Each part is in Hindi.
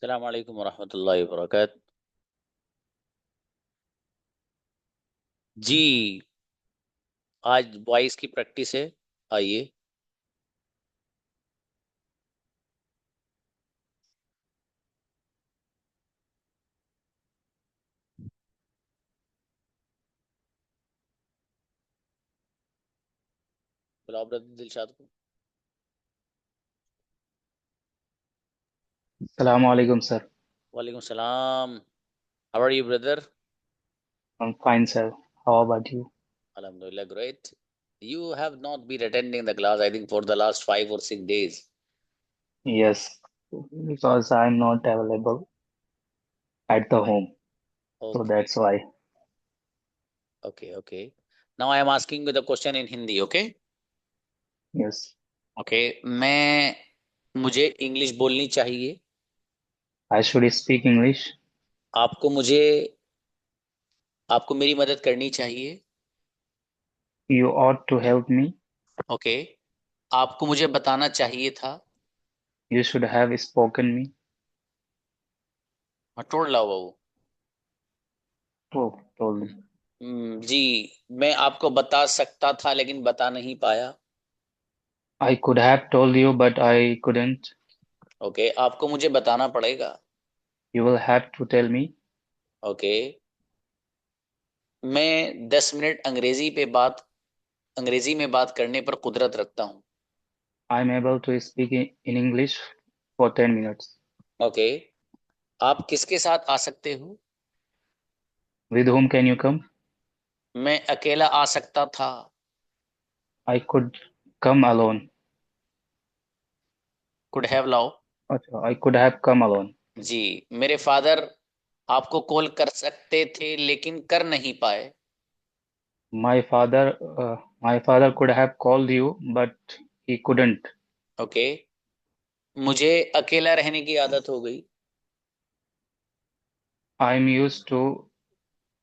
अस्सलाम वालेकुम वरहमतुल्लाहि वबरकात। जी, आज वॉइस की प्रैक्टिस है। आइए। बुलाओ ब्रदर दिलशाद को। Assalamu alaikum, sir. वालेकुम सलाम। How are you brother? I'm fine, sir. How about you? अल्हम्दुलिल्लाह great. You have not been attending the class, I think, for the last 5 or 6 days. Yes, because I'm not available at the home, so Okay, that's why. okay, okay. Now I am asking you the question in Hindi, okay? Yes, Okay, मैं मुझे इंग्लिश बोलनी चाहिए। I should speak English. आपको मुझे आपको मेरी मदद करनी चाहिए। You ought to help me. Okay, आपको मुझे बताना चाहिए था। You should have spoken me. हाँ, टोड़ लाओ बाबू। Oh, told me. जी, मैं आपको बता सकता था लेकिन बता नहीं पाया। I could have told you, but I couldn't. Okay, आपको मुझे बताना पड़ेगा। You will have to tell me. Okay, मैं 10 मिनट अंग्रेजी में बात करने पर कुदरत रखता हूँ। I'm able to speak in English for 10 minutes. Okay, आप किसके साथ आ सकते हो? With whom can you come? मैं अकेला आ सकता था। I could come alone. Could have लाओ। अच्छा, I could have come alone. जी, मेरे फादर आपको कॉल कर सकते थे लेकिन कर नहीं पाए। My father could have called you, but he couldn't. Okay, मुझे अकेला रहने की आदत हो गई। I'm used to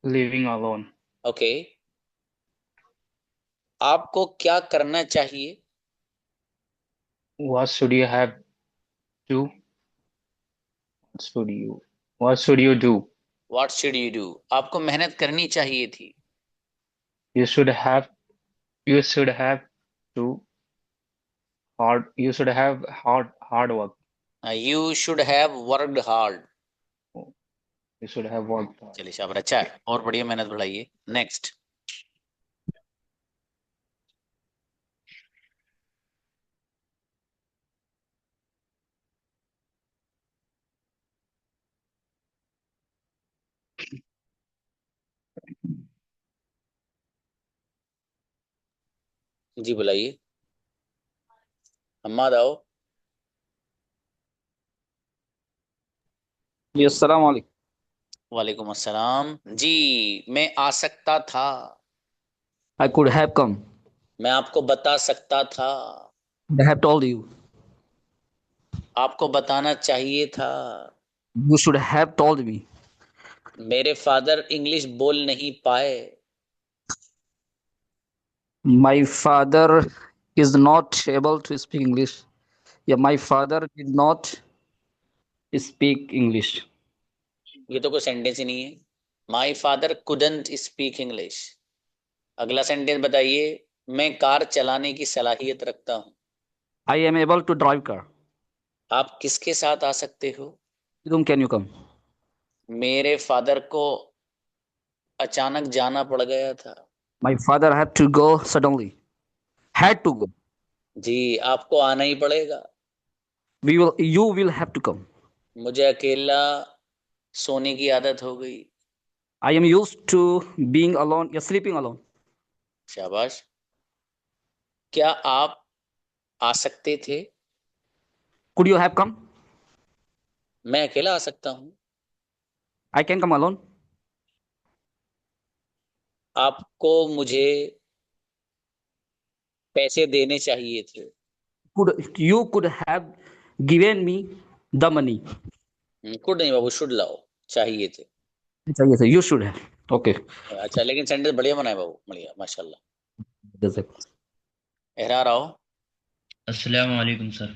living alone. Okay, आपको क्या करना चाहिए? What should you have do? Should you? What should you do? What should you do? आपको मेहनत करनी चाहिए थी। You should have. You should have to hard. You should have hard work. You should have worked hard. You should have worked hard. चलिए शाबाश, अच्छा है, और बढ़िया, मेहनत बढ़ाइए। नेक्स्ट। जी बुलाइए। हम्माद आओ। जी अस्सलाम वालेकुम। वालेकुम अस्सलाम। जी, मैं आ सकता था। I could have come. मैं आपको बता सकता था। I have told you. आपको बताना चाहिए था। You should have told me. मेरे फादर इंग्लिश बोल नहीं पाए। My father is not able to speak English. Yeah, my father did not speak English. ये तो कोई सेंटेंस ही नहीं है। My father couldn't speak English. अगला सेंटेंस बताइए। मैं कार चलाने की सलाहियत रखता हूँ। I am able to drive car. आप किसके साथ आ सकते हो? With whom can you come? मेरे फादर को अचानक जाना पड़ गया था। My father had to go suddenly. Had to go. जी, आपको आना ही पड़ेगा। You will have to come. मुझे अकेला सोने की आदत हो गई। I am used to being alone. Yeah, sleeping alone. शाबाश। क्या आप आ सकते थे? Could you have come? मैं अकेला आ सकता हूँ। I can come alone. आपको मुझे पैसे देने चाहिए थे। You could have given me the money. Could नहीं बाबू, शुड लाओ। चाहिए थे। चाहिए था. You should have. Okay. अच्छा, लेकिन सेंटेंस बढ़िया बनाए बाबू, बढ़िया माशाल्लाह। That's it. एहरार आओ। अस्सलाम वालेकुम सर।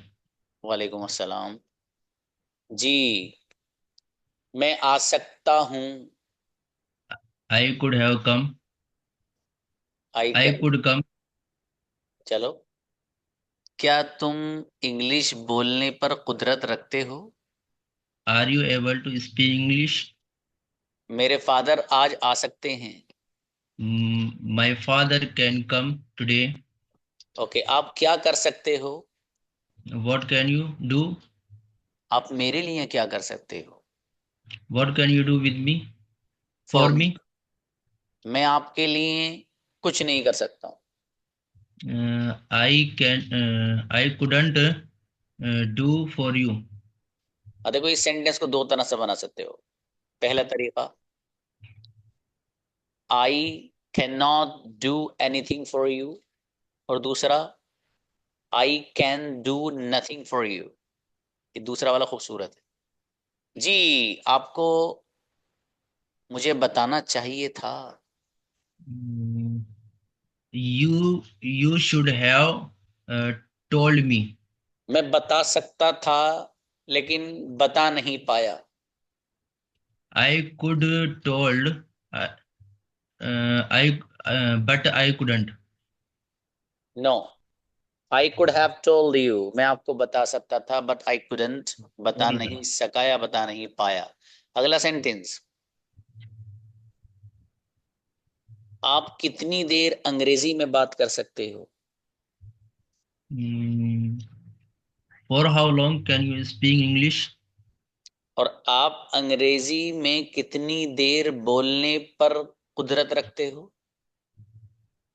वालेकुम अस्सलाम। जी, मैं आ सकता हूँ। I could have come. I I can. could come. चलो, क्या तुम इंग्लिश बोलने पर कुदरत रखते हो? Are you able to speak English? मेरे फादर आज आ सकते हैं। My father can come today. Okay, आप क्या कर सकते हो? What can you do? आप मेरे लिए क्या कर सकते हो? What can you do with me? For for me? मैं आपके लिए कुछ नहीं कर सकता हूँ। I couldn't do for you. देखो, इस सेंटेंस को दो तरह से बना सकते हो। पहला तरीका, I can not do anything for you, और दूसरा, I can do nothing for you. ये दूसरा वाला खूबसूरत है जी। आपको मुझे बताना चाहिए था। Mm, you should have told me. मैं बता सकता था, लेकिन बता नहीं पाया। I could told I but I couldn't. No, I could have told you, मैं आपको बता सकता था, बट आई कुडंट, बता Sorry, नहीं sir. सका या बता नहीं पाया। अगला सेंटेंस, आप कितनी देर अंग्रेजी में बात कर सकते हो? Mm, for how long can you speak English? और आप अंग्रेजी में कितनी देर बोलने पर कुदरत रखते हो?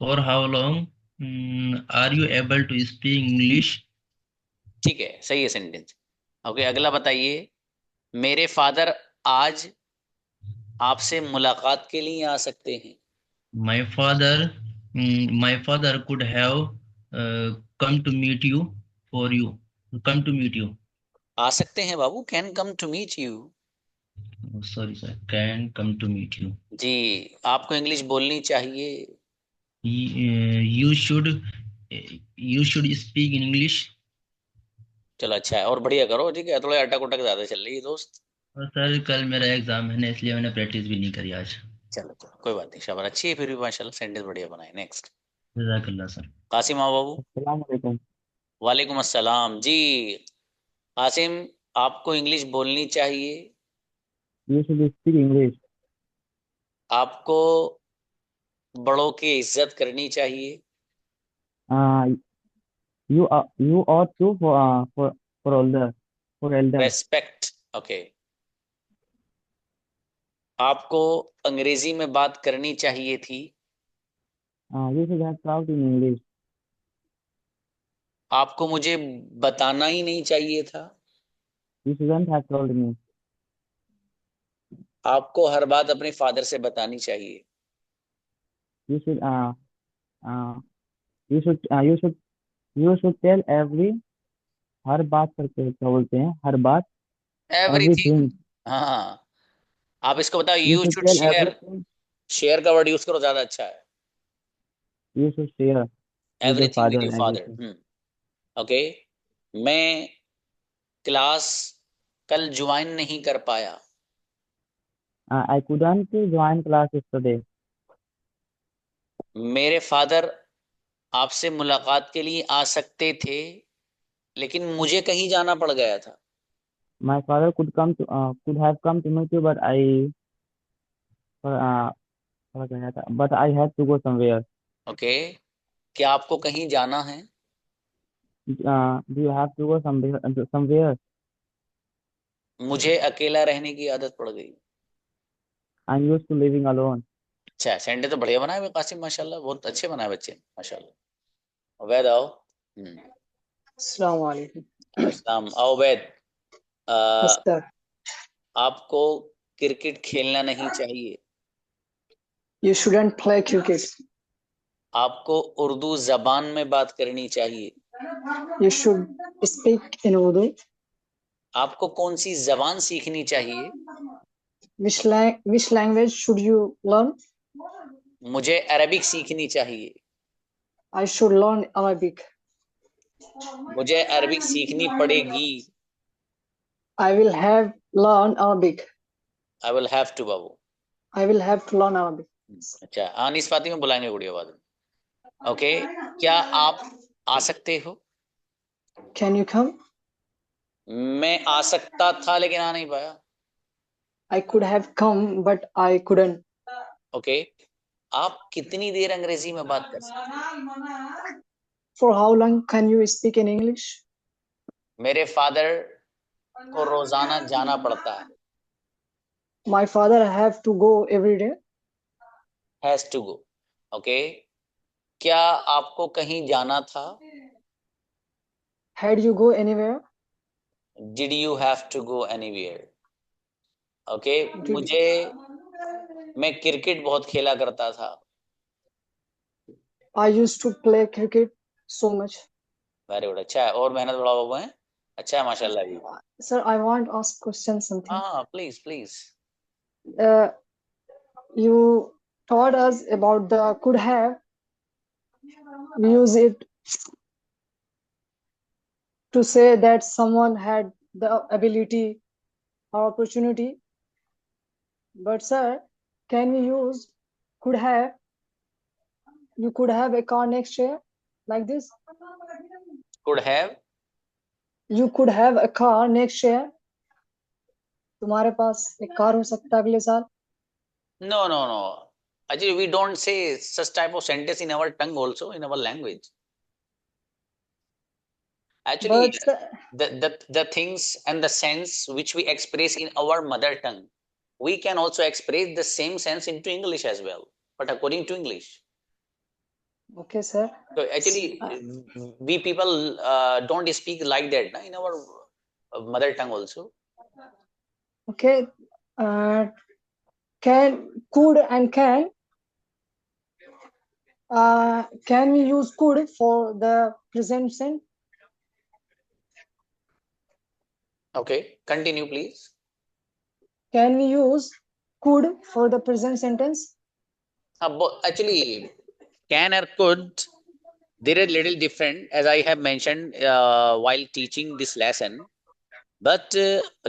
For how long are you able to speak English? ठीक है, सही है सेंटेंस। ओके, अगला बताइए, मेरे फादर आज आपसे मुलाकात के लिए आ सकते हैं। My father, my father could have come to meet you for you. Come to meet you. आ सकते हैं बाबू, can come to meet you. Oh, sorry, sir. Can come to meet you. जी, आपको इंग्लिश बोलनी चाहिए। You should speak in English. चलो, अच्छा है, और बढ़िया करो, ठीक है, थोड़ा अटक उटक ज्यादा चल रही है दोस्त। और सर कल मेरा एग्जाम है ना, इसलिए मैंने प्रैक्टिस भी नहीं करी आज। चलो चलो, कोई बात नहीं, शाबाश, अच्छी है फिर भी, माशाल्लाह, सेंटेंस बढ़िया बनाए। नेक्स्ट, जज़ाकल्लाह सर। कासिम आओ बाबू। अस्सलाम वालेकुम। वालेकुम अस्सलाम जी। कासिम, आपको इंग्लिश बोलनी चाहिए। You should speak English. आपको बड़ों की इज्जत करनी चाहिए। Uh, you ought to for older for elder. Respect, okay. आपको अंग्रेजी में बात करनी चाहिए थी। You should have talked in English. आपको मुझे बताना ही नहीं चाहिए था। You shouldn't have told me. आपको हर बात अपने फादर से बतानी चाहिए। You should uh, you should you should tell हर बात करके क्या बोलते हैं, हर बात, एवरीथिंग, everything. हाँ। आप इसको बताओ, You you should should tell share. everything. Share का वर्ड यूज करो, ज्यादा अच्छा है। You should share with your everything with father your everything. Father. Okay, मैं क्लास कल ज्वाइन नहीं कर पाया। I couldn't join class yesterday. मेरे फादर आपसे मुलाकात के लिए आ सकते थे, लेकिन मुझे कहीं जाना पड़ गया था। My father could have come to meet you, but but I had to go somewhere. Okay, क्या आपको कहीं जाना है? Do you have to go somewhere? मुझे अकेला रहने की आदत पड़ गई। I'm used to living alone. अच्छा, सेंटे तो बढ़िया बनाए हुए कासिम, माशाल्लाह, बहुत अच्छे बनाए बच्चे, माशाल्लाह। वैद आओ। अस्सलाम वालेकुम। अस्सलाम, आओ वैद। आ, अस्तर, आपको क्रिकेट खेलना नहीं चाहिए। you shouldn't play cricket. आपको उर्दू जबान में बात करनी चाहिए। You should speak in Urdu. आपको कौन सी जबान सीखनी चाहिए? Which language should you learn? मुझे अरबिक सीखनी चाहिए। I should learn Arabic. मुझे अरबिक सीखनी पड़ेगी। I will have learn Arabic. I will have to बाबू। I will have to learn Arabic. अच्छा, अनीस फातिमा बुलाएंगे गुड़िया बाद में। ओके, क्या आप आ सकते हो? Can you come? मैं आ सकता था लेकिन आ नहीं पाया। I could have come, but I couldn't. Okay, आप कितनी देर अंग्रेजी में बात कर सकते? For how long can you speak in English? मेरे फादर को रोजाना जाना पड़ता है। My father have to go every day. Has to go. Okay, क्या आपको कहीं जाना था? Had you go anywhere? Did you have to go anywhere? Okay, Did- मुझे मैं क्रिकेट बहुत खेला करता था। I used to play cricket so much. Very good, अच्छा है, और मेहनत बड़ा बाबू है, अच्छा है माशाल्लाह भी। Sir, I want to ask question something. हाँ please please. Uh, you taught us about the could have. We use it to say that someone had the ability or opportunity. But sir, can we use could have? You could have a car next year, like this. Could have, You could have a car next year. तुम्हारे पास एक कार हो सकता है अगले साल. no no no, actually we don't say such type of sentence in our tongue also, in our language. Actually But sir, the things and the sense which we express in our mother tongue, we can also express the same sense into English as well, but according to English. okay, sir. So actually we people don't speak like that na, in our mother tongue also. Okay. Can could and can we use could for the present sense? Okay, continue please. Can we use could for the present sentence? Actually can or could, there is little different as I have mentioned while teaching this lesson, but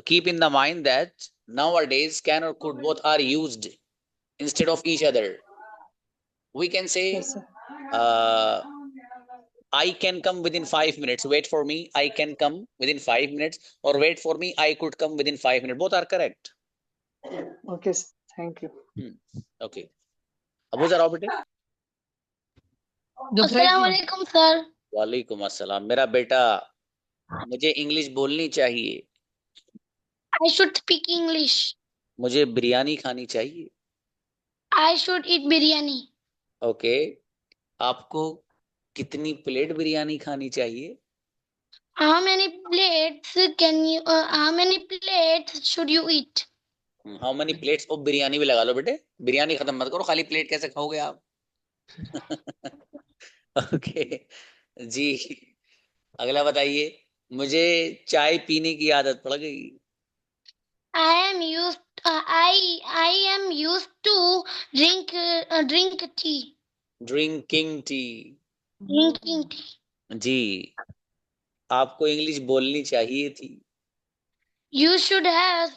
keep in the mind that nowadays can or could both are used instead of each other. We can say Yes, sir. uh, I can come within 5 minutes, wait for me, I can come within 5 minutes, or wait for me, I could come within 5 minutes, both are correct. Okay, sir. Thank you. Okay, Abu Zara bete. अस्सलाम वालेकुम सर। वालेकुम अस्सलाम। मेरा बेटा, मुझे इंग्लिश बोलनी चाहिए, I should speak English. मुझे बिरयानी खानी चाहिए। I should eat biryani. Okay, आपको कितनी प्लेट बिरयानी खानी चाहिए? How many plates can you? How many plates should you eat? How many plates of biryani भी लगा लो बेटे, बिरयानी खत्म मत करो, खाली प्लेट कैसे खाओगे आप? ओके जी, अगला बताइए। मुझे चाय पीने की आदत पड़ गई। I am used. I am used to drink tea. Drinking tea. Drinking tea. जी, आपको इंग्लिश बोलनी चाहिए थी। You should have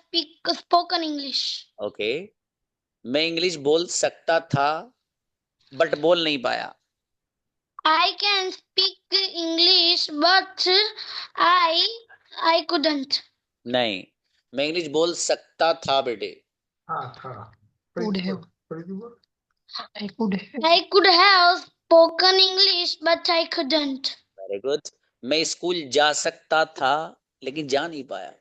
spoken English. Okay, मैं इंग्लिश बोल सकता था बट बोल नहीं पाया। I can speak English, but I couldn't. नहीं, मैं इंग्लिश बोल सकता था बेटे। Could have. I could have spoken English, but I couldn't. Very good. मैं स्कूल जा सकता था लेकिन जा नहीं पाया।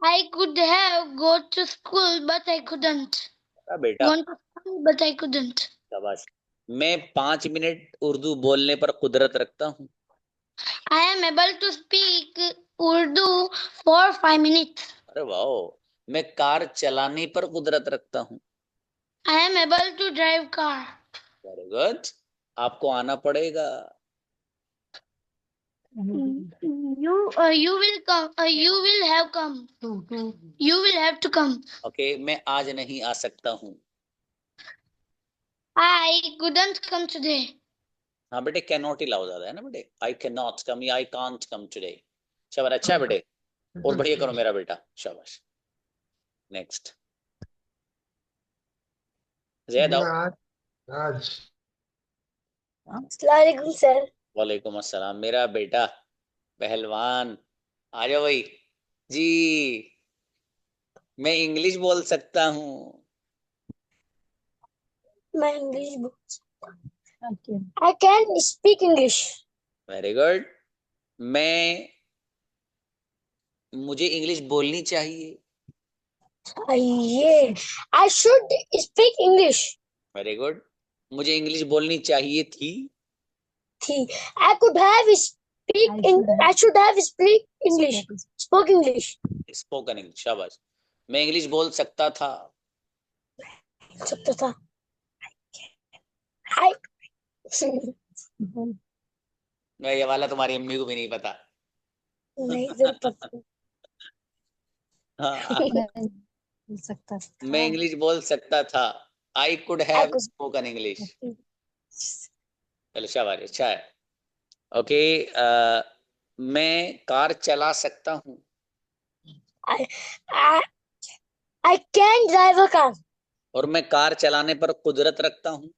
I could have go to school, but I couldn't. बेटा Gone to school, but I couldn't. शाबाश। मैं 5 मिनट उर्दू बोलने पर कुदरत रखता हूँ। I am able to speak Urdu for 5 minutes. अरे वाह। मैं कार चलाने पर कुदरत रखता हूँ। I am able to drive car. Very good, आपको आना पड़ेगा। You will come. You will have come. You will have to come. Okay, मैं आज नहीं आ सकता हूँ। I couldn't come today. हाँ बेटे, कैन नॉट ही लाओ ज्यादा है ना बेटे। आई कैन नॉट कम या आई कांट कम टुडे। शाबाश, अच्छा है बेटे, और बढ़िया करो मेरा बेटा, शाबाश। नेक्स्ट जैद आओ। अस्सलामुअलैकुम सर। वालेकुम अस्सलाम मेरा बेटा पहलवान, आ जाओ भाई जी। मैं इंग्लिश बोल सकता हूँ। मैं English I can speak English. Very good. मुझे इंग्लिश बोलनी चाहिए। ये I should speak English. Very good. मुझे इंग्लिश बोलनी चाहिए थी। थी आई could have speak I should have speak English spoke English. Spoken English, शाबाश। मैं इंग्लिश बोल सकता था। सकता था। आई मैं ये वाला तुम्हारी अम्मी को भी नहीं पता। नहीं सर पता हाँ, बोल सकता था। मैं इंग्लिश बोल सकता था। I could I have could spoken English. चलो शाबाश, अच्छा है। ओके, मैं कार चला सकता हूँ। I I can drive a car. और मैं कार चलाने पर कुदरत रखता हूँ।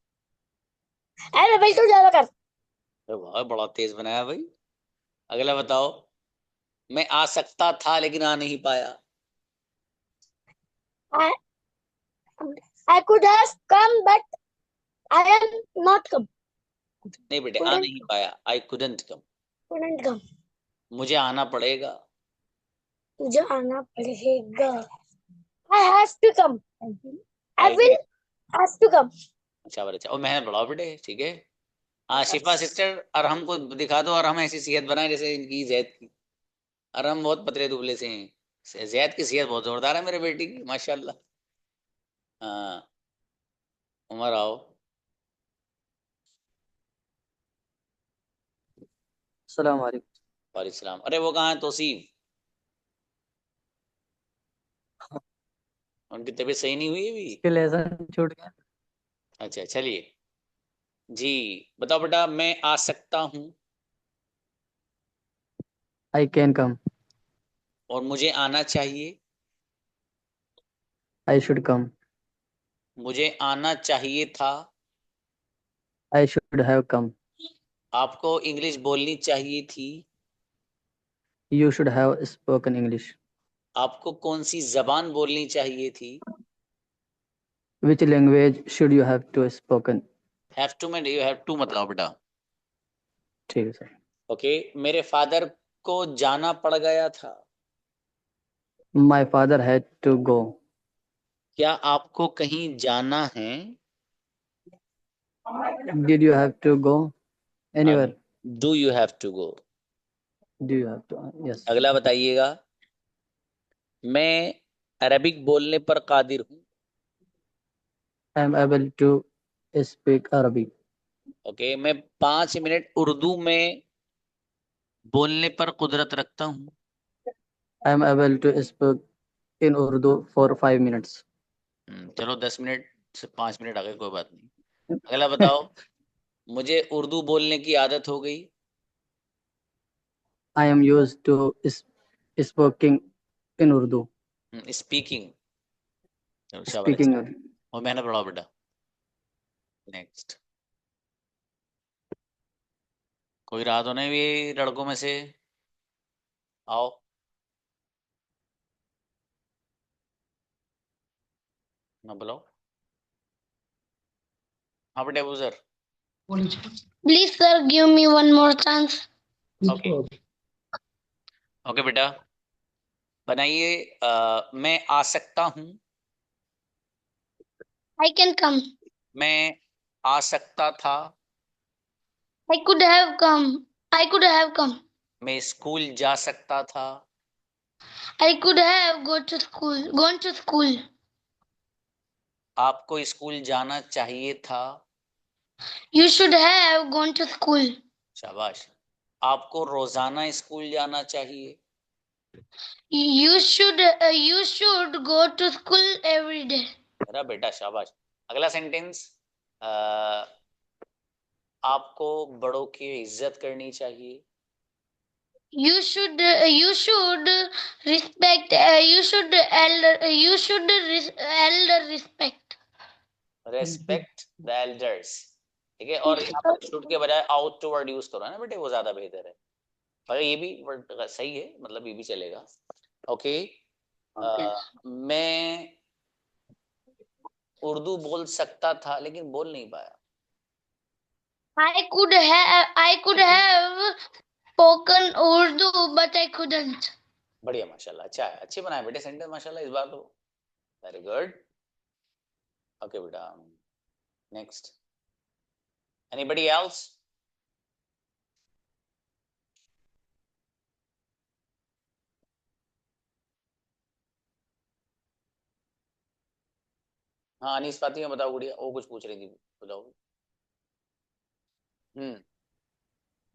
I am able to drive a car. अरे वाह, बड़ा तेज बनाया भाई। अगला बताओ। मैं आ सकता था लेकिन आ नहीं पाया। I I could have come but I am not come. नहीं बेटे, आ नहीं पाया। I couldn't come. couldn't come। मुझे आना पड़ेगा। मुझे आना पड़ेगा। I have to come. I I will will. Have to come. अच्छा बच्चा, और मेहनत बढ़ाओ बेटे, ठीक है। हाँ शिफा सिस्टर, और हमको दिखा दो, और हम ऐसी सेहत बनाए जैसे इनकी जैद की। और हम बहुत पतले दुबले से हैं। जैद की सेहत बहुत जोरदार है मेरे बेटी की, माशाल्लाह। हाँ, उमर आओ। अस्सलाम वालेकुम। वालेकुम सलाम। अरे वो कहाँ है तौसीफ? उनकी तबीयत सही नहीं हुई अभी? इसके लेसन छूट गया। अच्छा चलिए जी। बताओ बेटा, मैं आ सकता हूँ। I can come. और मुझे आना चाहिए। I should come. मुझे आना चाहिए था। I should have come. आपको इंग्लिश बोलनी चाहिए थी। You should have spoken English. आपको कौन सी जबान बोलनी चाहिए थी। Which language should you have to spoken. Have to में यू हैव टू मतलब बेटा। ठीक है सर। ओके, मेरे फादर को जाना पड़ गया था। My father had to go. क्या आपको कहीं जाना है? Did you have to go anywhere. Do you have to go? Do you have to yes. अगला बताइएगा। मैं अरबिक बोलने पर कादिर हूँ। I am able to speak Arabi. Okay, मैं 5 मिनट उर्दू में बोलने पर कुदरत रखता हूँ। I am able to speak in Urdu for 5 minutes। चलो 10 मिनट से 5 मिनट आ गए, कोई बात नहीं। अगला बताओ। मुझे उर्दू बोलने की आदत हो गई। I am use to spoking in Urdu. Speaking. चलो शाबाश, स्पीकिंग। अच्छा। और मेहनत बढ़ाओ बेटा। नेक्स्ट। कोई रहा तो नहीं ये लड़कों में से? आओ ना, बुलाओ। हाँ बेटा, Abu sir. Please sir give me one more chance। Okay okay बेटा, बनाइए। मैं आ सकता हूँ। I can come। मैं आ सकता था। I could have come। I could have come। मैं स्कूल जा सकता था। I could have go to school gone to school। आपको स्कूल जाना चाहिए था। You should have gone to school। शाबाश। आपको रोजाना स्कूल जाना चाहिए। you should go to school every day। मेरा बेटा, शाबाश। अगला सेंटेंस। आपको बड़ों की इज्जत करनी चाहिए। You should respect. You should elder respect. Respect the elders, ठीक है। और यहाँ पर शुड के बजाय आउट टू वर्ड यूज करो ना बेटे, वो ज्यादा बेहतर है। पर ये भी वर्ड सही है, मतलब ये भी चलेगा। ओके, मैं उर्दू बोल सकता था लेकिन बोल नहीं पाया। I could have spoken Urdu, but I couldn't. बढ़िया, माशाल्लाह, अच्छा है, अच्छे बनाए बेटे सेंटेंस माशाल्लाह इस बार तो। Very good. ओके बेटा, नेक्स्ट, एनीबॉडी एल्स? हाँ अनीस फातिमा बताओ गुड़िया, वो कुछ पूछ रही थी, बताओ।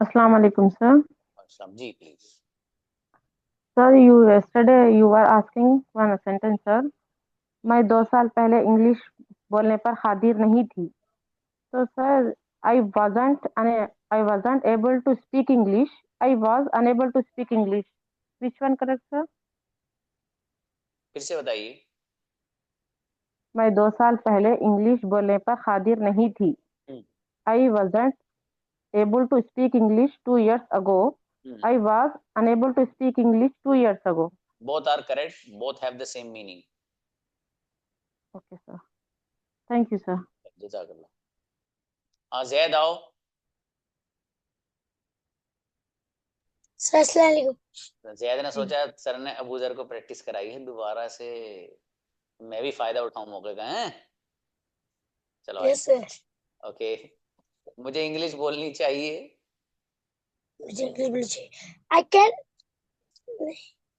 Assalamu alaikum, sir. अस्सलाम जी, please. Sir, you yesterday you were asking one sentence, sir. मैं 2 साल पहले इंग्लिश बोलने पर हाजिर नहीं थी। तो sir, I wasn't able to speak English. I was unable to speak English. Which one correct, sir? फिर से बताइए। मैं 2 साल पहले इंग्लिश बोलने पर हाजिर नहीं थी। I wasn't able to speak English 2 years ago. I was unable to speak English 2 years ago. Both are correct. Both have the same meaning. Okay, sir. Thank you, sir. जज़ाकल्लाह। ज़ैद आओ। ज़ैद ने सोचा सर ने अबू ज़र को प्रैक्टिस कराई है दोबारा से, मैं भी फायदा उठाऊं मौके का, हैं? चलो yes, sir. ओके, मुझे इंग्लिश बोलनी चाहिए। मुझे इंग्लिश बोलनी चाहिए। I can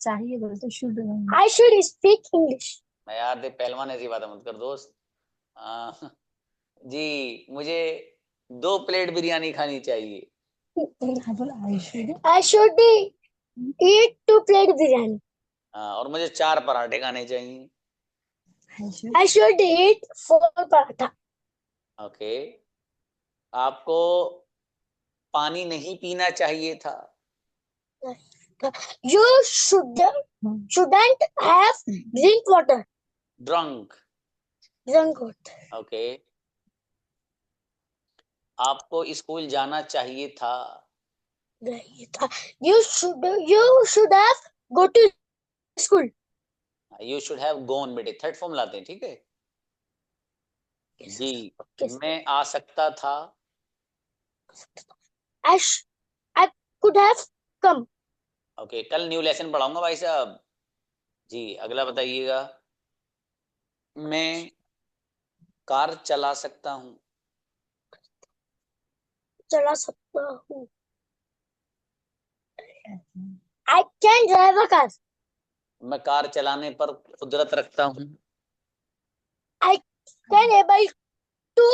चाहिए बोलते शुड नहीं। I should speak English. मैं यार देख पहलवान ऐसी बात मत कर दोस्त। जी मुझे 2 प्लेट बिरयानी खानी चाहिए। I should eat 2 plate biryani. और मुझे 4 पराठे खाने चाहिए। I should eat 4 paratha. Okay, आपको पानी नहीं पीना चाहिए था। You shouldn't have drink water. Drunk water. Okay, आपको स्कूल जाना चाहिए था। You should have go to school. You should have gone बेटे, थर्ड फॉर्म लाते हैं, ठीक है जी। मैं आ सकता था। I could have come. Okay, कल न्यू लेसन पढ़ाऊंगा भाई साहब जी। अगला बताइएगा। मैं कार चला सकता हूँ। चला सकता हूँ। I can drive a car. मैं कार चलाने पर कुदरत रखता हूँ। I can able to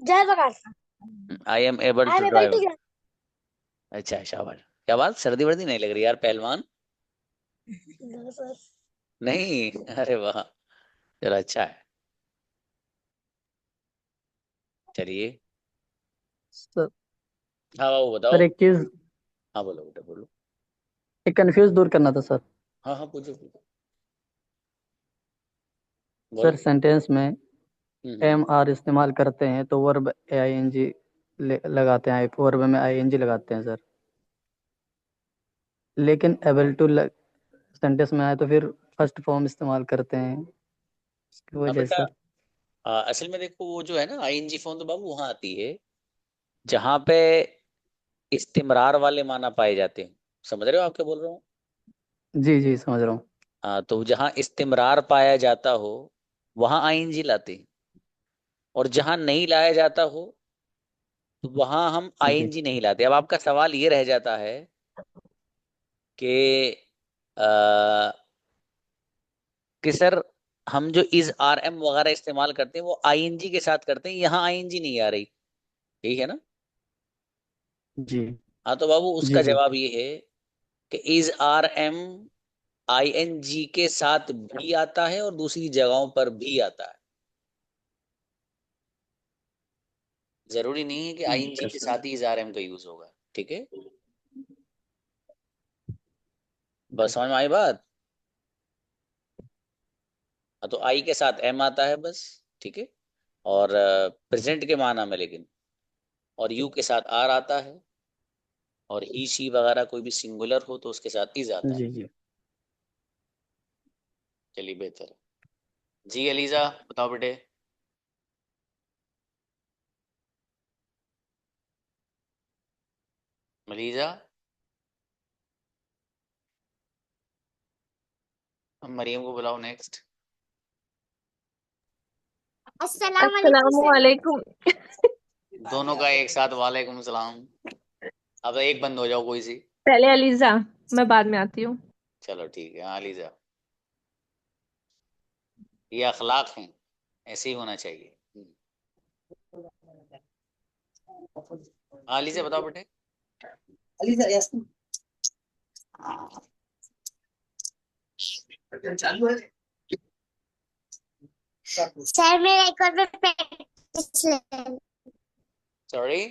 drive a car. I am able to drive. अच्छा शाबाश, क्या बात, सर्दी वर्दी नहीं लग रही यार पहलवान? नहीं, अरे वाह, चलो अच्छा है। चलिए सर। हाँ वो बताओ। सर एक चीज, हाँ बोलो बेटा बोलो। एक कंफ्यूज दूर करना था सर। हाँ हाँ पूछो पूछो। सर सेंटेंस में बोलो। एम आर इस्तेमाल करते हैं तो वर्ब आईएनजी लगाते हैं, वर्ब में आईएनजी लगाते हैं सर, लेकिन एबल टू सेंटेंस में आए तो फिर फर्स्ट फॉर्म इस्तेमाल करते हैं, इसकी हाँ वजह बेटा, सर। असल में देखो वो जो है ना आईएनजी फॉर्म तो बाबू वहां आती है जहां पे इस्तिमरार वाले माना पाए जाते हैं। समझ रहे हो आप क्या बोल रहा हूँ? जी जी समझ रहा हूँ। हाँ, तो जहां इस्तिमरार पाया जाता हो वहां आईएनजी लाते हैं, और जहां नहीं लाया जाता हो तो वहां हम जी आईएनजी नहीं लाते। अब आपका सवाल ये रह जाता है कि कि सर हम जो इज आर एम वगैरह इस्तेमाल करते हैं वो आईएनजी के साथ करते हैं, यहाँ आईएनजी नहीं आ रही, ठीक है ना? जी हाँ तो बाबू जी उसका जी जवाब ये है कि इज आर एम आईएनजी के साथ भी आता है और दूसरी जगहों पर भी आता है। जरूरी नहीं है कि आईएनजी के साथ ही इज आर एम का यूज होगा, ठीक है? बस समझ में आई बात। हाँ, तो आई के साथ एम आता है बस, ठीक है। और प्रेजेंट के माना में लेकिन, और यू के साथ आर आता है, और ही शी वगैरह कोई भी सिंगुलर हो तो उसके साथ इज आता है। जी जी। चलिए बेहतर है। जी अलीजा बताओ बेटे। मलीजा, अब मरियम को बुलाओ नेक्स्ट। अस्सलाम वालेकुम सर। अस्सलामुअलैकुम। दोनों का एक साथ वालेकुम सलाम। अब एक बंद हो जाओ कोई सी। पहले अलीजा, मैं बाद में आती हूँ। चलो ठीक है। हाँ अलीजा, ये अखलाक हैं, ऐसे ही होना चाहिए। हाँ अलीजा बताओ बेटे। सर मेरा एक और प्रैक्टिस ले। सॉरी,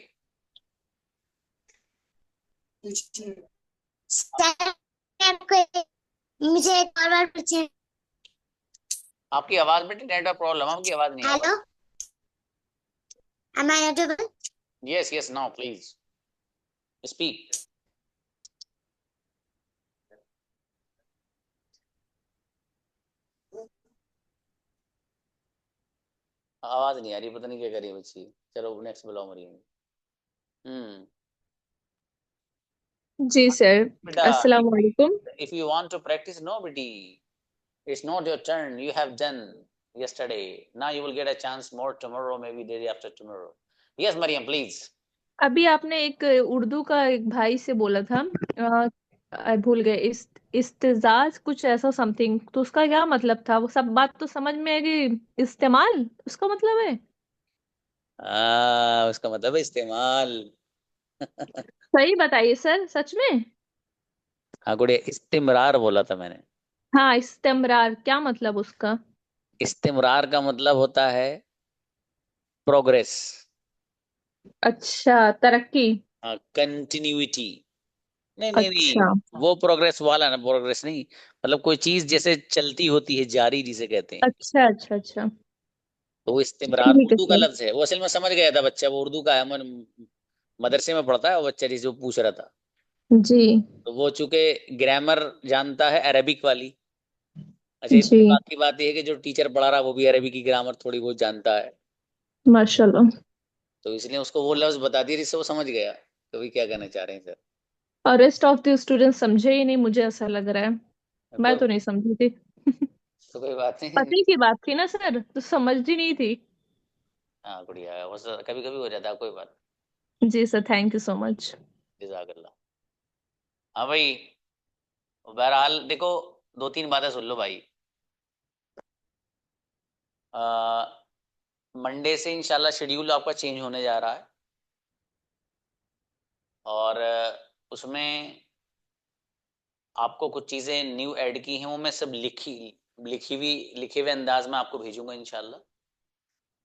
सर आपको मुझे एक और बार पूछे। आपकी आवाज बेटे नेटवर्क प्रॉब्लम, आपकी आवाज नहीं आ हेलो, am I audible? रही। Yes yes, now please speak. आवाज नहीं आ रही, पता नहीं क्या कर रही है बच्ची। चलो नेक्स्ट बुलाओ मरियम। जी सर। बेटा, अस्सलामुअलैकुम। if you want to practice, nobody, it's not your turn, you have done yesterday, now you will get a chance more tomorrow, maybe day after tomorrow. Yes Mariam, please. अभी आपने एक उर्दू का एक भाई से बोला था, भूल गए, इस्तेजाज कुछ ऐसा समथिंग, तो उसका क्या मतलब था? वो सब बात तो समझ में है कि इस्तेमाल उसका मतलब है। उसका मतलब है इस्तेमाल। सही बताइए सर, सच में। हाँ गुड़िया, इस्तिमरार बोला था मैंने। हाँ, इस्तेमरार क्या मतलब उसका? इस्तिमरार का मतलब होता है प्रोग्रेस, अच्छा, तरक्की। कंटिन्यूटी। नहीं नहीं अच्छा नहीं, वो प्रोग्रेस वाला ना, प्रोग्रेस नहीं, मतलब कोई चीज जैसे चलती होती है, जारी जिसे कहते हैं। अच्छा अच्छा अच्छा। तो वो इस्तिमरार ठीक है उर्दू का सर। लफ्ज है। वो असल में समझ गया था बच्चा, वो उर्दू का है, मदरसे में पढ़ता है वो बच्चा जिसे वो पूछ रहा था। जी तो वो चूंकि ग्रामर जानता है अरबिक वाली। अच्छा, जी। इसमें बाकी बात यह है कि जो टीचर पढ़ा रहा है वो भी अरबी की ग्रामर थोड़ी बहुत जानता है। माशाल्लाह। तो इसलिए उसको वो लफ्ज बता दिया जिससे वो समझ गया कि भाई क्या कहना चाह रहे हैं सर। और रेस्ट ऑफ द स्टूडेंट समझे ही नहीं, मुझे ऐसा लग रहा है। मैं कोई तो नहीं समझी थी। तो कोई बात नहीं। पति की बात थी ना सर, तो समझ ही नहीं थी। हाँ गुड़िया, वो कभी कभी हो जाता है, कोई बात जी sir, thank you so much. नहीं, जज़ाकल्लाह। हाँ भाई, बहरहाल देखो, दो तीन बातें सुन लो भाई। मंडे से इंशाल्लाह शेड्यूल आपका चेंज होने जा रहा है, और उसमें आपको कुछ चीज़ें न्यू ऐड की हैं, वो मैं सब लिखे हुए अंदाज में आपको भेजूंगा इंशाल्लाह।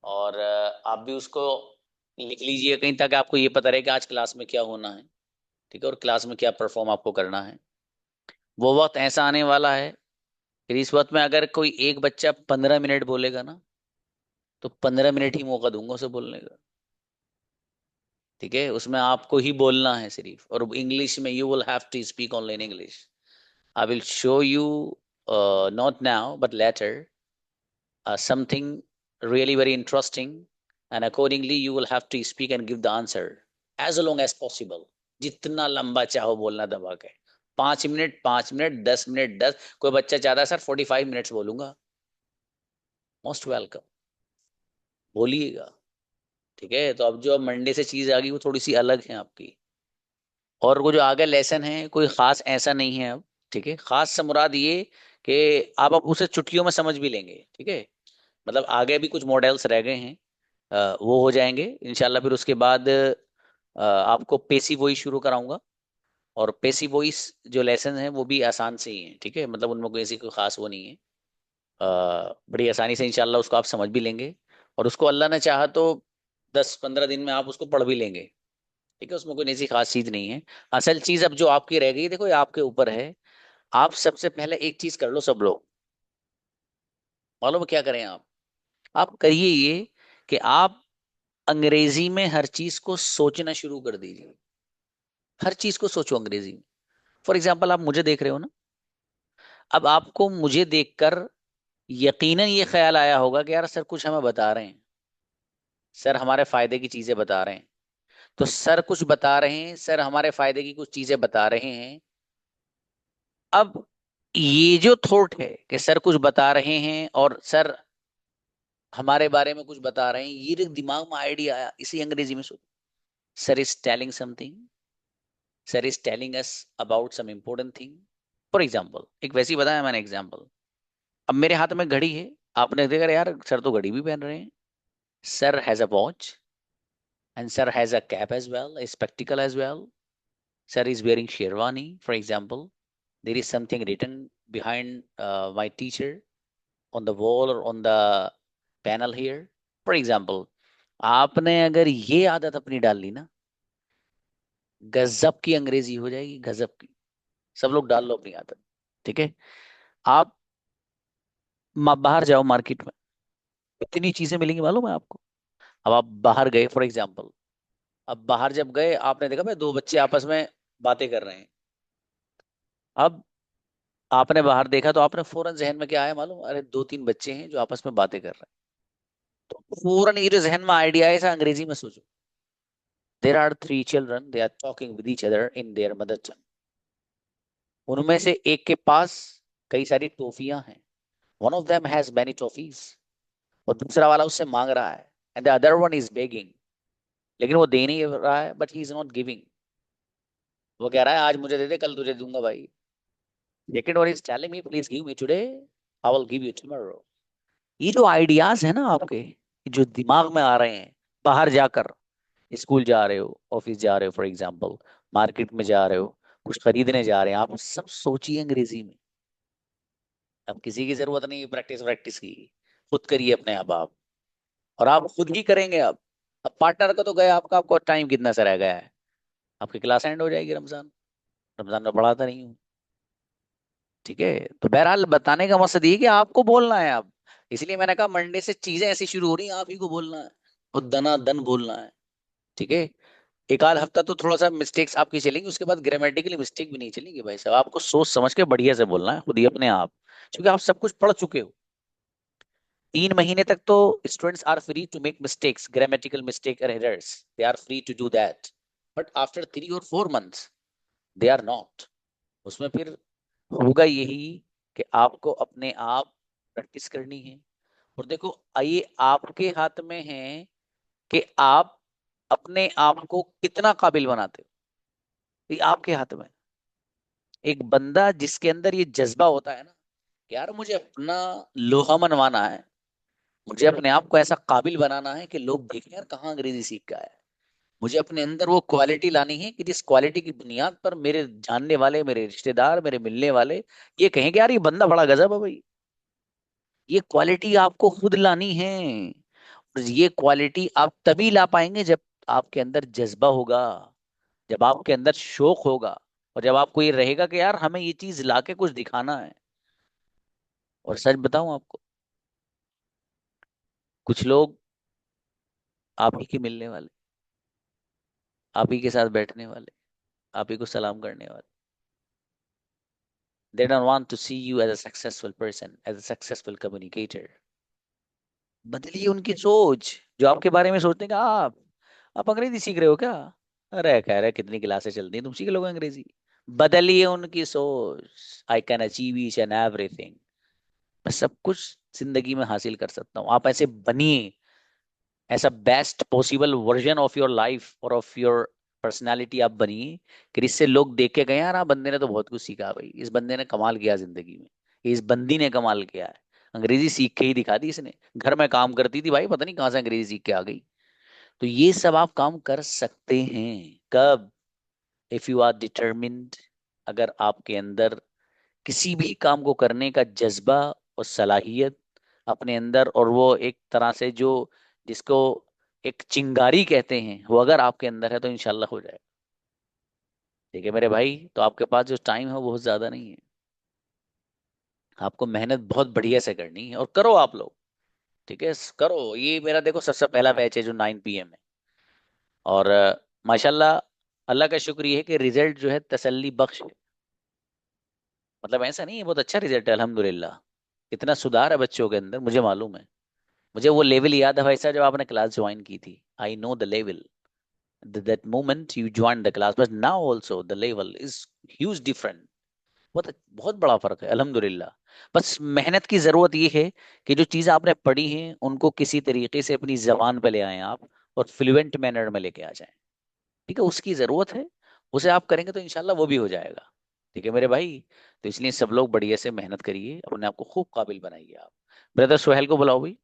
और आप भी उसको लिख लीजिए कहीं, ताकि आपको ये पता रहे कि आज क्लास में क्या होना है, ठीक है, और क्लास में क्या परफॉर्म आपको करना है। वो वक्त ऐसा आने वाला है, फिर इस वक्त में अगर कोई एक बच्चा 15 मिनट बोलेगा ना, तो 15 मिनट ही मौका दूंगा उसे बोलने का, ठीक है। उसमें आपको ही बोलना है सिर्फ, और इंग्लिश में you will have to speak only in English. I will show you, not now but later, something really very interesting, and accordingly you will have to speak and give the answer as long as possible. जितना लंबा चाहो बोलना दबा के, 5 मिनट 5 मिनट 10 मिनट 10, कोई बच्चा चाहता है सर 45 मिनट्स बोलूंगा, मोस्ट वेलकम, बोलिएगा, ठीक है। तो अब जो मंडे से चीज आ गई वो थोड़ी सी अलग है आपकी, और वो जो आगे लेसन है कोई खास ऐसा नहीं है अब, ठीक है। खास से मुराद ये कि आप अब उसे चुटकियों में समझ भी लेंगे, ठीक है। मतलब आगे भी कुछ मॉडल्स रह गए हैं, वो हो जाएंगे इंशाल्लाह। फिर उसके बाद आपको पेसी वॉइस शुरू कराऊंगा, और पेसी वॉइस जो लेसन है वो भी आसान से ही है, ठीक है। मतलब उनमें कोई ऐसी कोई खास वो नहीं है, बड़ी आसानी से इंशाल्लाह उसको आप समझ भी लेंगे, और उसको अल्लाह ने चाहा तो 10-15 दिन में आप उसको पढ़ भी लेंगे, ठीक है। उसमें कोई ऐसी खास चीज नहीं है। असल चीज अब जो आपकी रह गई, देखो ये आपके ऊपर है, आप सबसे पहले एक चीज कर लो सब लोग, मालूम है क्या करें आप करिए ये कि आप अंग्रेजी में हर चीज को सोचना शुरू कर दीजिए। हर चीज को सोचो अंग्रेजी में। फॉर एग्जाम्पल आप मुझे देख रहे हो ना, अब आपको मुझे देखकर यकीनन ये ख्याल आया होगा कि यार सर कुछ हमें बता रहे हैं, सर हमारे फायदे की चीजें बता रहे हैं। तो सर कुछ बता रहे हैं, सर हमारे फायदे की कुछ चीजें बता रहे हैं। अब ये जो थॉट है कि सर कुछ बता रहे हैं और सर हमारे बारे में कुछ बता रहे हैं, ये जो दिमाग में आइडिया आया, इसी अंग्रेजी में सोचो। Sir is telling something, sir is telling us about some important thing. For example, एक वैसी बताया मैंने एग्जाम्पल। अब मेरे हाथ में घड़ी है, आपने देखा यार सर तो घड़ी भी पहन रहे हैं। Sir has a watch and sir has a cap as well, a spectacle as well. Sir is wearing sherwani, for example. There is something written behind my teacher on the wall or on the panel here. For example, आपने अगर ये आदत अपनी डाल ली ना, गजब की अंग्रेजी हो जाएगी, गजब की। सब लोग डाल लो अपनी आदत, ठीक है। आप बाहर जाओ मार्केट में, इतनी चीजें मिलेंगी मालूम है आपको। अब आप बाहर गए फॉर एग्जाम्पल, अब बाहर जब गए आपने देखा भाई दो बच्चे आपस में बातें कर रहे हैं। अब आपने बाहर देखा तो आपने फौरन जहन में क्या आया मालूम, अरे दो तीन बच्चे हैं जो आपस में बातें कर रहे हैं। तो फौरन ये जो जहन में आइडिया है ऐसा अंग्रेजी में सोचो। There are three children, they are talking with each other in their mother tongue. उनमें से एक के पास कई सारी टॉफियां हैं, one of them has many toffees, और दूसरा वाला उससे मांग रहा है, and the other one is begging, लेकिन वो दे नहीं रहा है, but he is not giving. वो कह रहा है आज मुझे दे दे, कल तुझे दूंगा भाई। Second one is telling me please give me today, I will give you tomorrow. ये जो आइडियाज है ना आपके, जो दिमाग में आ रहे हैं, बाहर जाकर स्कूल जा रहे हो, ऑफिस जा रहे हो, फॉर एग्जाम्पल मार्केट में जा रहे हो, कुछ खरीदने जा रहे हैं, आप सब सोचिए अंग्रेजी में। अब किसी की जरूरत नहीं है प्रैक्टिस प्रैक्टिस की, खुद करिए अपने आप और आप खुद ही करेंगे। अब पार्टनर का तो गया आपका, आपको टाइम कितना सा रह गया है, आपकी क्लास एंड हो जाएगी रमजान, रमजान में पढ़ाता नहीं हूँ, ठीक है। तो बहरहाल बताने का मकसद ये है कि आपको बोलना है। आप इसलिए मैंने कहा मंडे से चीजें ऐसी शुरू हो रही हैं, आप ही को बोलना है और दना दन बोलना है, ठीक है। एक आध हफ्ता तो थोड़ा सा मिस्टेक्स आपकी चलेंगी, उसके बाद ग्रामेटिकली मिस्टेक भी नहीं चलेंगी भाई साहब। आपको सोच समझ के बढ़िया से बोलना है खुद ही अपने आप, क्योंकि आप सब कुछ पढ़ चुके हो। 3 महीने तक तो students are free to make mistakes, grammatical mistake और errors, they are free to do that. But after 3 और 4 months दे आर नॉट। उसमें फिर होगा यही कि आपको अपने आप प्रैक्टिस करनी है। और देखो ये आपके हाथ में है कि आप अपने आप को कितना काबिल बनाते हो, ये आपके हाथ में। एक बंदा जिसके अंदर ये जज्बा होता है ना कि यार मुझे अपना लोहा मनवाना है, मुझे अपने आप को ऐसा काबिल बनाना है कि लोग देखें यार कहाँ अंग्रेजी सीख के आया है। मुझे अपने अंदर वो क्वालिटी लानी है कि जिस क्वालिटी की बुनियाद पर मेरे जानने वाले, मेरे रिश्तेदार, मेरे मिलने वाले ये कहें कि यार ये बंदा बड़ा गजब है भाई। ये क्वालिटी आपको खुद लानी है। और ये क्वालिटी आप तभी ला पाएंगे जब आपके अंदर जज्बा होगा, जब आपके अंदर शौक होगा, और जब आपको ये रहेगा कि यार हमें ये चीज लाके कुछ दिखाना है। और सच बताऊं आपको, कुछ लोग आप ही के मिलने वाले, आप ही के साथ बैठने वाले, आप ही को सलाम करने वाले, they don't want to see you as a successful person, as a successful communicator. बदलिए उनकी सोच, जो आपके बारे में सोचते हैं कि आप अंग्रेजी सीख रहे हो क्या, अरे कह रहे कितनी क्लासें चलती हैं, तुम सीख लोगे अंग्रेजी। बदलिए उनकी सोच, I can achieve each and everything, मैं सब कुछ जिंदगी में हासिल कर सकता हूँ। आप ऐसे बनिए, ऐसा best possible version of your life और ऑफ योर पर्सनालिटी आप बनिए कि इससे लोग देख के गए यार हाँ बंदे ने तो बहुत कुछ सीखा भाई, इस बंदे ने कमाल किया जिंदगी में, इस बंदी ने कमाल किया है, अंग्रेजी सीख के ही दिखा दी इसने। घर में काम करती थी भाई, पता नहीं कहाँ से अंग्रेजी सीख के आ गई। तो ये सब आप काम कर सकते हैं कब, इफ यू आर डिटर्मिन्ड, अगर आपके अंदर किसी भी काम को करने का जज्बा और सलाहियत अपने अंदर, और वो एक तरह से जो जिसको एक चिंगारी कहते हैं, वो अगर आपके अंदर है तो इंशाल्लाह हो जाएगा। ठीक है मेरे भाई, तो आपके पास जो टाइम है वो बहुत ज्यादा नहीं है, आपको मेहनत बहुत बढ़िया से करनी है और करो आप लोग, ठीक है, करो। ये मेरा देखो सबसे पहला बैच है जो 9 PM है, और माशाल्लाह अल्लाह का शुक्र ये है कि रिजल्ट जो है तसल्ली बख्श है। मतलब ऐसा नहीं है, बहुत अच्छा रिजल्ट है अल्हम्दुलिल्लाह। इतना सुधार है बच्चों के अंदर, मुझे मालूम है। मुझे वो लेवल याद है भाई साहब जब आपने क्लास ज्वाइन की थी। I know the level, that moment you joined the class, but now also the level is huge different। बहुत बहुत बड़ा फर्क है अल्हम्दुलिल्लाह। बस मेहनत की जरूरत ये है कि जो चीज़ आपने पढ़ी है उनको किसी तरीके से अपनी जबान पे ले आए आप, और फ्लुएंट मैनर में लेके आ जाएं, ठीक है, उसकी जरूरत है। उसे आप करेंगे तो इंशाल्लाह वो भी हो जाएगा, ठीक है मेरे भाई। तो इसलिए सब लोग बढ़िया से मेहनत करिए, अपने आप को खूब काबिल बनाइए आप। ब्रदर सुहेल को बुलाओ भाई।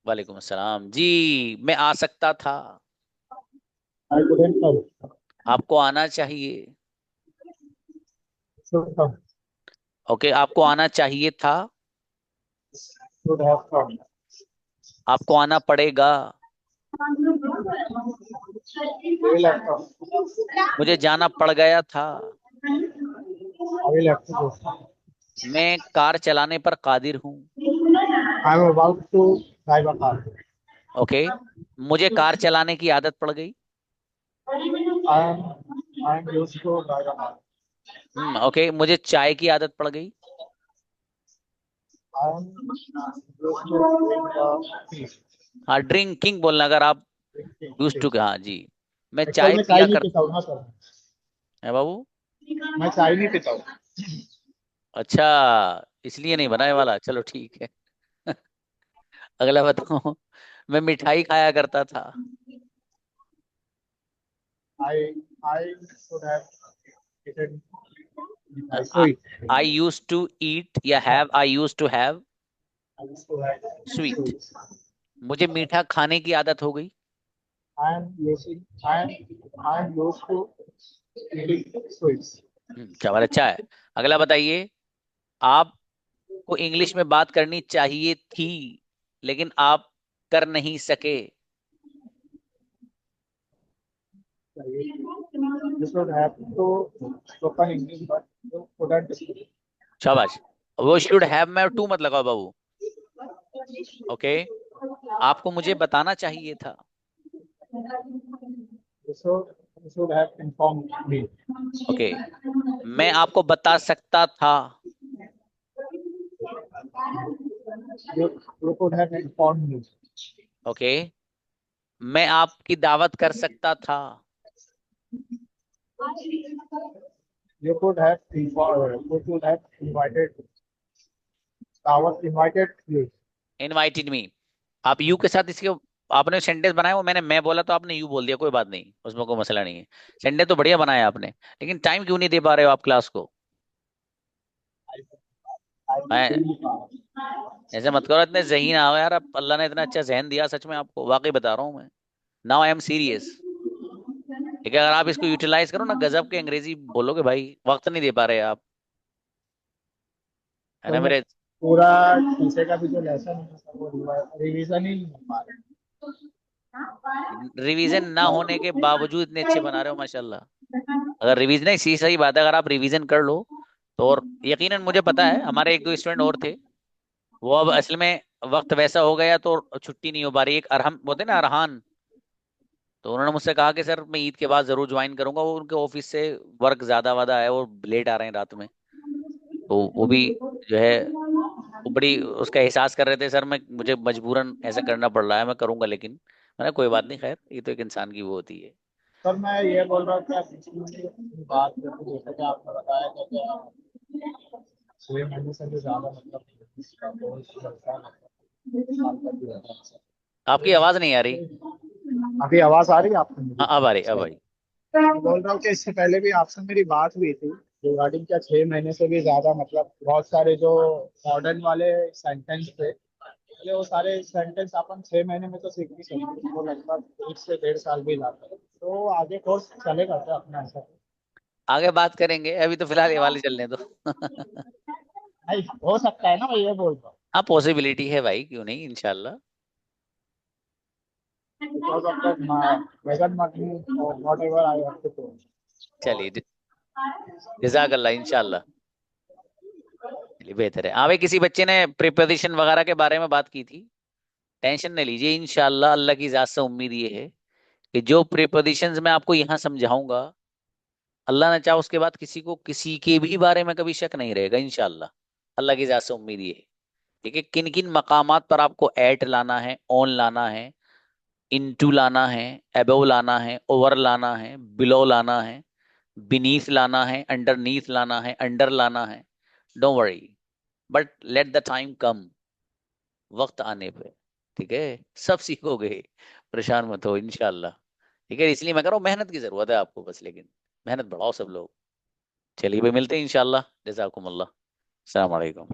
वालेकुम अस्सलाम जी। मैं आ सकता था, आपको आना चाहिए। ओके, आपको आना चाहिए था, आपको आना पड़ेगा। मुझे जाना पड़ गया था, मैं कार चलाने पर कादिर हूँ। ओके, मुझे कार चलाने की आदत पड़ गई। ओके, मुझे चाय की आदत पड़ गई। हाँ, ड्रिंकिंग बोलना अगर आप यूज टू, हाँ जी। मैं चाय पिया कर, है बाबू। मैं चाय नहीं पीता हूँ। अच्छा, इसलिए नहीं बना ये वाला, चलो ठीक है। अगला बताओ। मैं मिठाई खाया करता था। I should have eaten sweet. I use to eat या have, I use to have I used to have sweet. sweets. मुझे मीठा खाने की आदत हो गई। I am used to eating sweets. चावल अच्छा है। अगला बताइए। आपको इंग्लिश में बात करनी चाहिए थी लेकिन आप कर नहीं सके। You should have to spoken English, but you couldn't speak. शाबाश। वो शुड हैव में टू मत लगाओ बाबू। ओके, आपको मुझे बताना चाहिए था। You should have informed me. Okay, मैं आपको बता सकता था। You could have informed me. Okay, मैं आपकी दावत कर सकता था। You could have informed. You could have invited. I was invited you. Invited me. आप यू के साथ इसके आपने सेंटेंस बनाया, वो मैं बोला तो आपने यू बोल दिया, कोई बात नहीं, उसमें कोई मसला नहीं है। सेंटेंस तो बढ़िया बनाया आपने, लेकिन टाइम क्यों नहीं दे पा रहे हो आप क्लास को। मैं ऐसे मत करो, इतने जहीन आओ यार आप, अल्लाह ने इतना अच्छा जहन दिया सच में आपको, वाकई बता रहा हूँ मैं। नाउ आई एम सीरियस, ठीक है। अगर आप इसको यूटिलाइज करो ना, गजब के अंग्रेजी बोलोगे भाई, वक्त नहीं दे पा रहे आप, है तो ना मैं मेरे। पूरा पीछे का भी जो लेसन है वो रिवीजन ही नहीं हो पा रहा। रिवीजन ना होने के बावजूद इतने अच्छे बना रहे हो माशाल्लाह। अगर रिवीजन, नहीं सी सही बात है, अगर आप रिवीजन कर लो तो, और यकीनन मुझे पता है हमारे एक दो स्टूडेंट और थे, वो अब असल में वक्त वैसा हो गया तो छुट्टी नहीं हो पा रही। एक अरहम बोलते ना, अरहान, तो उन्होंने मुझसे कहा कि सर मैं ईद के बाद जरूर ज्वाइन करूंगा। वो उनके ऑफिस से वर्क ज्यादा वादा है, वो लेट आ रहे हैं रात में, तो वो भी जो है वो बड़ी उसका एहसास कर रहे थे, सर मैं मुझे मजबूरन ऐसा करना पड़ रहा है, मैं करूंगा, लेकिन मैंने कोई बात नहीं, खैर ये तो एक इंसान की वो होती है। सर मैं ये बोल रहा हूँ कि आप इसकी बात करके, जैसा कि आपने बताया था कि आप 6 महीने से भी ज्यादा मतलब इसका कोर्स लगता है, मतलब साल तक भी रहता है सर। आपकी आवाज नहीं आ रही। अभी आवाज आ रही है आपको मेरी? हाँ अब आ रही, अब आई। मैं बोल रहा हूँ कि इससे पहले भी आपसे मेरी बात हुई थी रिगार्डिंग क्या 6 महीने से भी ज्यादा मतलब बहुत सारे जो मॉडर्न वाले सेंटेंस थे, पहले वो सारे सेंटेंस अपन 6 महीने में तो सीख नहीं सकते, वो लगभग 1 से 1.5 साल भी जाता है। तो आगे कोर्स चलेगा क्या अपना ऐसा? आगे बात करेंगे, अभी तो फिलहाल ये वाले चलने दो। नहीं हो सकता है ना, मैं ये बोल रहा हूँ। हाँ, पॉसिबिलिटी है भाई, क्यों नहीं, इंशाल्लाह। Because of that, my present money or whatever I have to do. चलिए जज़ाकल्लाह, इंशाल्लाह। चलिए बेहतर है। हाँ भाई, किसी बच्चे ने प्रीपोजिशन वगैरह के बारे में बात की थी, टेंशन नहीं लीजिए, इंशाल्लाह अल्लाह की जात से उम्मीद ये है कि जो प्रीपोजिशंस मैं आपको यहाँ समझाऊंगा, अल्लाह ने चाहा उसके बाद किसी को किसी के भी बारे में कभी शक नहीं रहेगा इंशाल्लाह। अल्लाह की जात से उम्मीद ये है। ठीक है, किन किन मकामात पर आपको एट लाना है, ऑन लाना है, इनटू लाना है, अबव लाना है, ओवर लाना है, बिलो लाना है, बीनीथ लाना है, अंडरनीथ लाना है, अंडर लाना है। Don't worry, but let the time come, वक्त आने पे, ठीक है, सब सीखोगे, परेशान मत हो इंशाल्लाह। ठीक है, इसलिए मैं कह रहा हूँ मेहनत की जरूरत है आपको बस, लेकिन मेहनत बढ़ाओ सब लोग। चलिए भाई, मिलते हैं इंशाल्लाह। जज़ाकुमुल्लाह। अस्सलाम वालेकुम।